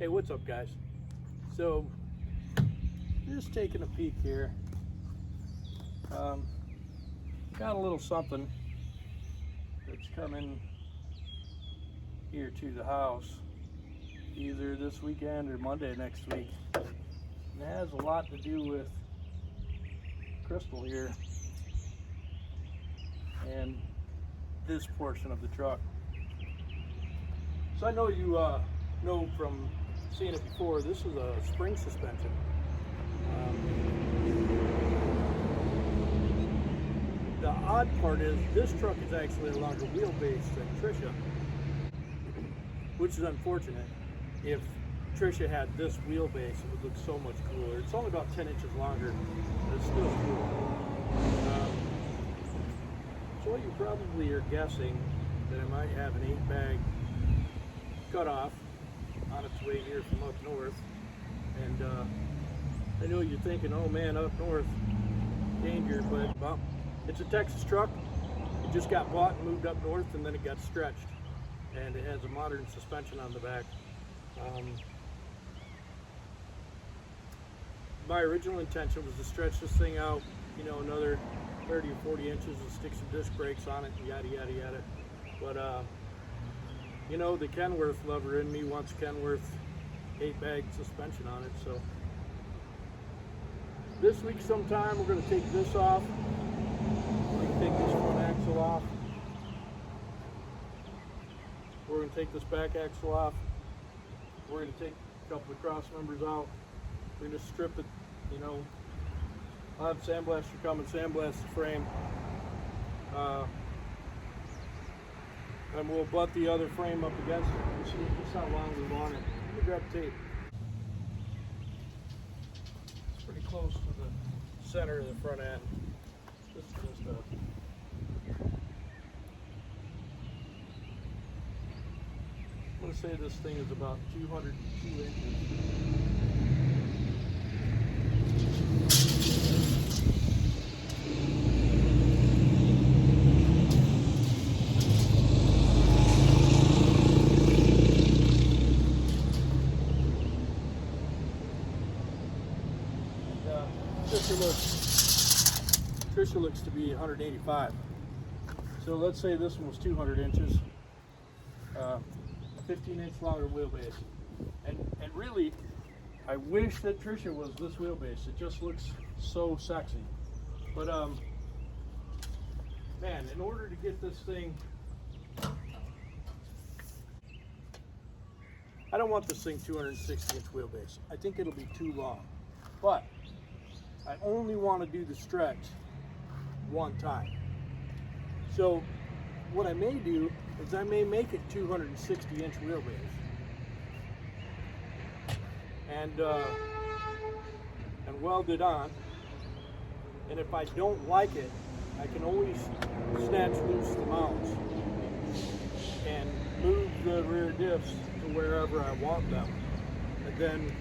Hey, what's up, guys? So, just taking a peek here. Got a little something that's coming here to the house either this weekend or Monday next week. And it has a lot to do with Krystal here and this portion of the truck. So I know you know from seeing it before, this is a spring suspension. The odd part is this truck is actually a longer wheelbase than Trisha, which is unfortunate. If Trisha had this wheelbase, it would look so much cooler. It's only about 10 inches longer, but it's still cool. So you probably are guessing that I might have an 8-bag cutoff on its way here from up north. And I know you're thinking, oh man, up north, danger, but well, it's a Texas truck. It just got bought and moved up north, and then it got stretched. And it has a modern suspension on the back. My original intention was to stretch this thing out, you know, another 30 or 40 inches and stick some disc brakes on it and yada yada yada. But you know, the Kenworth lover in me wants Kenworth 8-bag suspension on it. So this week sometime we're going to take this off. We're going to take this front axle off. We're going to take this back axle off. We're going to take a couple of cross members out. We're going to strip it, you know. I'll have sandblaster come and sandblast the frame. And we'll butt the other frame up against it and see just how long we want it. Let me grab tape. It's pretty close to the center of the front end. This is just I'm going to say this thing is about 202 inches. Trisha looks to be 185. So let's say this one was 200 inches, 15-inch longer wheelbase. And really, I wish that Trisha was this wheelbase. It just looks so sexy. But man, in order to get this thing, I don't want this thing 260-inch wheelbase. I think it'll be too long. But I only want to do the stretch one time. So what I may do is I may make it 260-inch wheelbase. And weld it on. And if I don't like it, I can always snatch loose the mounts and move the rear diffs to wherever I want them, and then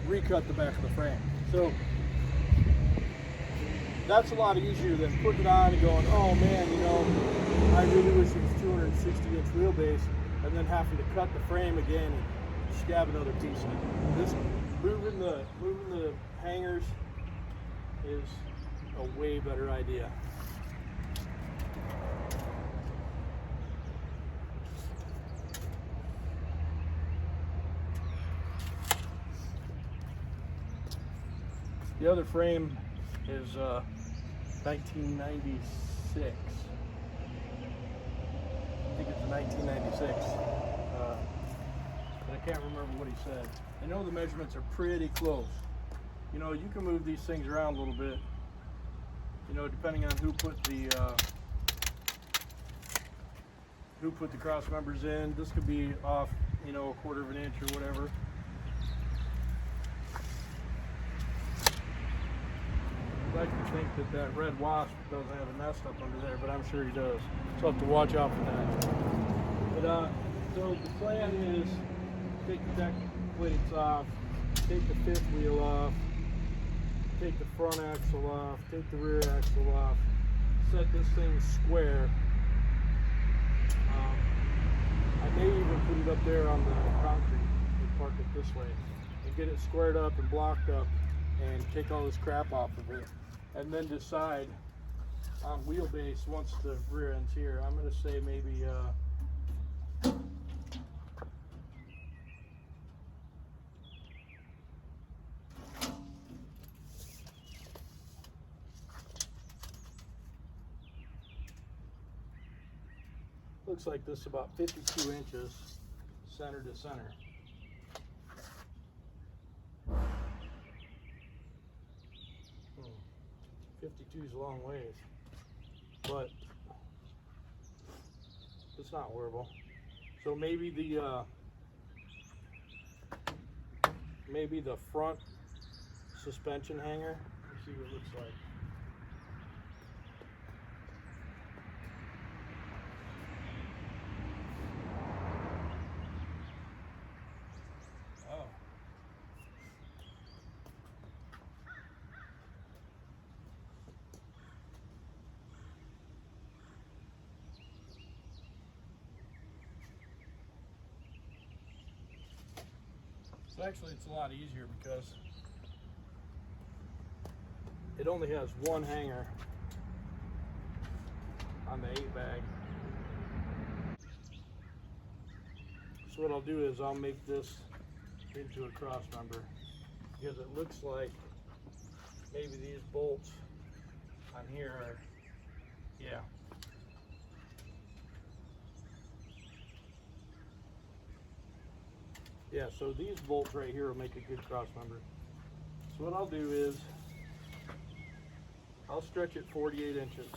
recut the back of the frame. So that's a lot easier than putting it on and going, oh man, you know, I really wish it was 260-inch wheelbase, and then having to cut the frame again and scab another piece in. This moving the hangers is a way better idea. The other frame is 1996. I think it's a 1996. But I can't remember what he said. I know the measurements are pretty close. You know, you can move these things around a little bit, you know, depending on who put the cross members in. This could be off, you know, a 1/4 of an inch or whatever. I'd like to think that red wasp doesn't have a nest up under there, but I'm sure he does. So I'll have to watch out for that. But so the plan is take the deck plates off, take the fifth wheel off, take the front axle off, take the rear axle off, set this thing square. I may even put it up there on the concrete. park it this way and get it squared up and blocked up and take all this crap off of it, and then decide on Wheelbase once the rear end's here. I'm going to say maybe looks like this about 52 inches center to center. 52 is a long ways, but it's not horrible. So maybe the front suspension hanger. Let's see what it looks like. So actually it's a lot easier because it only has one hanger on the 8-bag. So what I'll do is I'll make this into a cross member, because it looks like maybe these bolts on here are, yeah. Yeah, so these bolts right here will make a good cross member. So what I'll do is I'll stretch it 48 inches.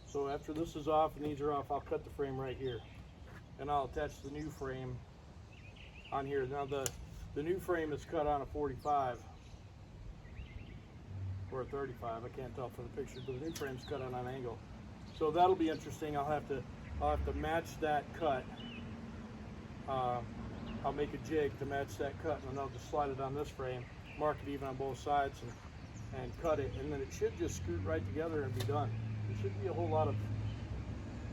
So after this is off and these are off, I'll cut the frame right here, and I'll attach the new frame on here. Now the new frame is cut on a 45 or a 35. I can't tell from the picture, but the new frame's cut on an angle. So that'll be interesting. I'll have to match that cut. I'll make a jig to match that cut, and then I'll just slide it on this frame, mark it even on both sides, and cut it, and then it should just scoot right together and be done. There shouldn't be a whole lot of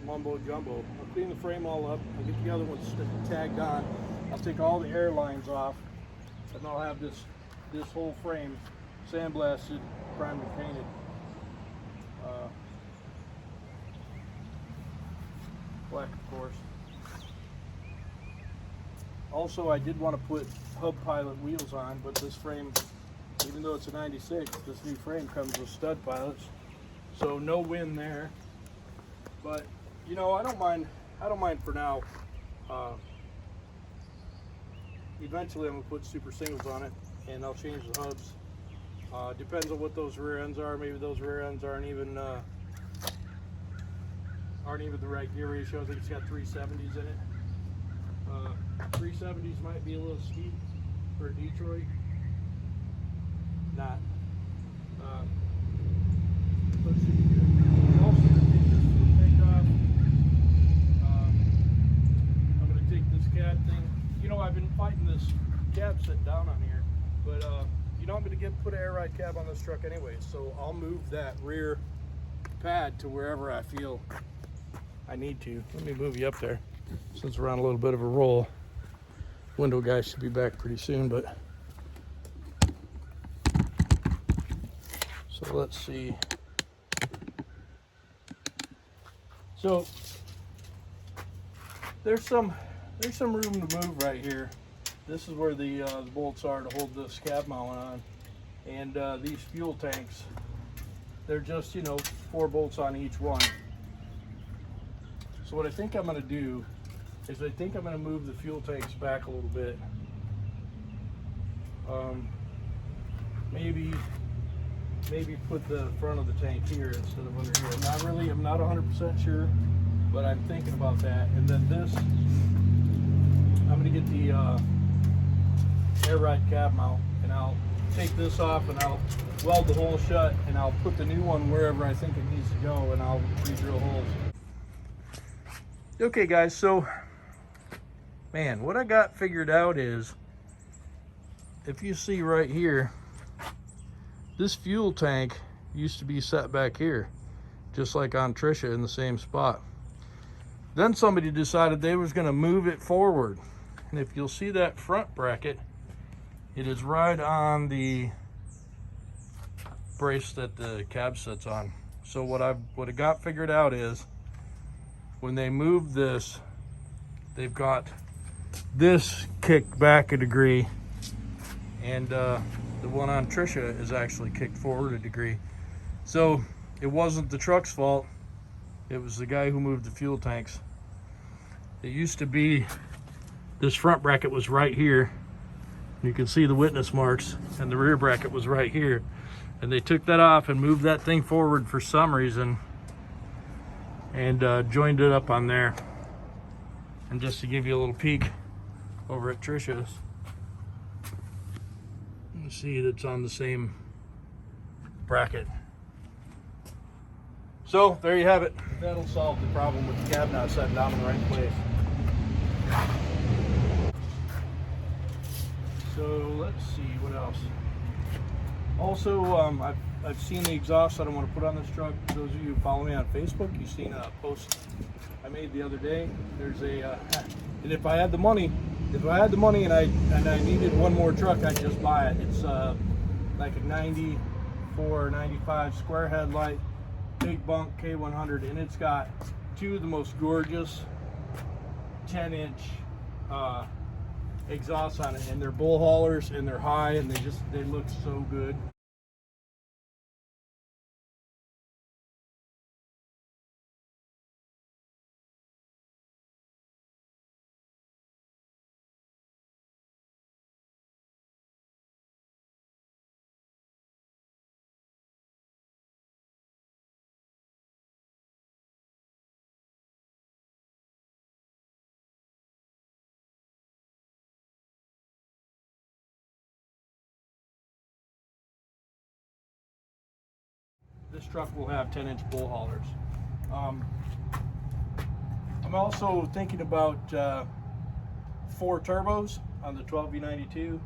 mumbo jumbo. I'll clean the frame all up. I'll get the other ones tagged on. I'll take all the air lines off, and I'll have this whole frame sandblasted, primed, and painted. Black, of course. Also, I did want to put Hub Pilot wheels on, but this frame, even though it's a 96, this new frame comes with stud pilots, so no win there. But you know, I don't mind for now. Eventually, I'm gonna put super singles on it, and I'll change the hubs. Depends on what those rear ends are. Maybe those rear ends aren't even the right gear ratio. I think it's got 370s in it. 370s might be a little steep for Detroit. Not. Let's see here. Also, take this little tank off. I'm going to take this cab thing. You know, I've been fighting this cab sitting down on here, but you know, I'm going to put an air ride cab on this truck anyway, so I'll move that rear pad to wherever I feel I need to. Let me move you up there, since we're on a little bit of a roll. Window guy should be back pretty soon, but so let's see. So there's some room to move right here. This is where the bolts are to hold this cab mount on, and these fuel tanks, they're just, you know, 4 bolts on each one. So what I think I'm going to do is I think I'm going to move the fuel tanks back a little bit. Maybe put the front of the tank here instead of under here. I'm not 100% sure, but I'm thinking about that. And then this, I'm going to get the air ride cab mount, and I'll take this off and I'll weld the hole shut, and I'll put the new one wherever I think it needs to go, and I'll re-drill holes. Okay guys, so man, what I got figured out is, if you see right here, this fuel tank used to be set back here, just like on Trisha, in the same spot. Then somebody decided they was going to move it forward, And if you'll see that front bracket, it is right on the brace that the cab sits on. So what I got figured out is when they move this, they've got this kicked back a degree, and the one on Trisha is actually kicked forward a degree. So it wasn't the truck's fault, it was the guy who moved the fuel tanks. It used to be, this front bracket was right here. You can see the witness marks, and the rear bracket was right here. And they took that off and moved that thing forward for some reason, and joined it up on there. And just to give you a little peek over at Trisha's, you see that's on the same bracket. So there you have it. That'll solve the problem with the cab not setting down in the right place. So let's see what else. Also, I've seen the exhaust that I want to put on this truck. For those of you who follow me on Facebook, you've seen a post I made the other day. There's a, and if I had the money and I needed one more truck, I'd just buy it. It's like a 94 or 95 square headlight, big bunk K100, and it's got two of the most gorgeous 10-inch exhausts on it, and they're bull haulers, and they're high, and they look so good. This truck will have 10-inch bull haulers. I'm also thinking about 4 turbos on the 12V92.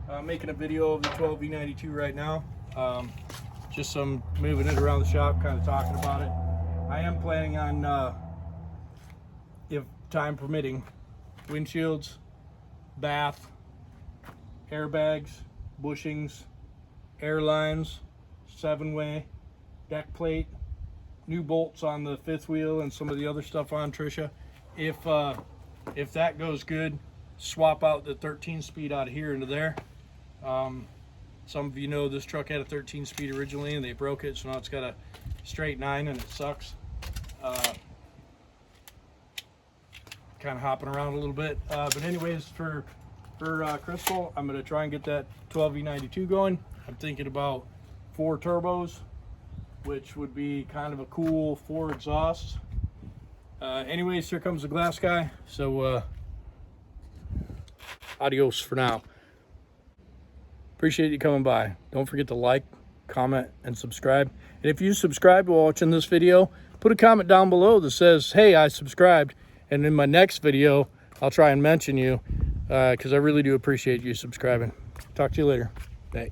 I'm making a video of the 12V92 right now. Just some moving it around the shop, kind of talking about it. I am planning on, if time permitting, windshields, bath, airbags, bushings, air lines, 7-way, deck plate, new bolts on the 5th wheel, and some of the other stuff on Trisha. If that goes good, swap out the 13-speed out of here into there. Some of you know this truck had a 13-speed originally, and they broke it, so now it's got a straight 9, and it sucks. Kind of hopping around a little bit, but anyways, for Krystal, I'm going to try and get that 12V92 going. I'm thinking about 4 turbos, which would be kind of a cool 4 exhausts. Anyways, here comes the glass guy. So adios for now. Appreciate you coming by. Don't forget to like, comment, and subscribe. And if you subscribed while watching this video, put a comment down below that says, hey, I subscribed. And in my next video, I'll try and mention you, because I really do appreciate you subscribing. Talk to you later. Bye.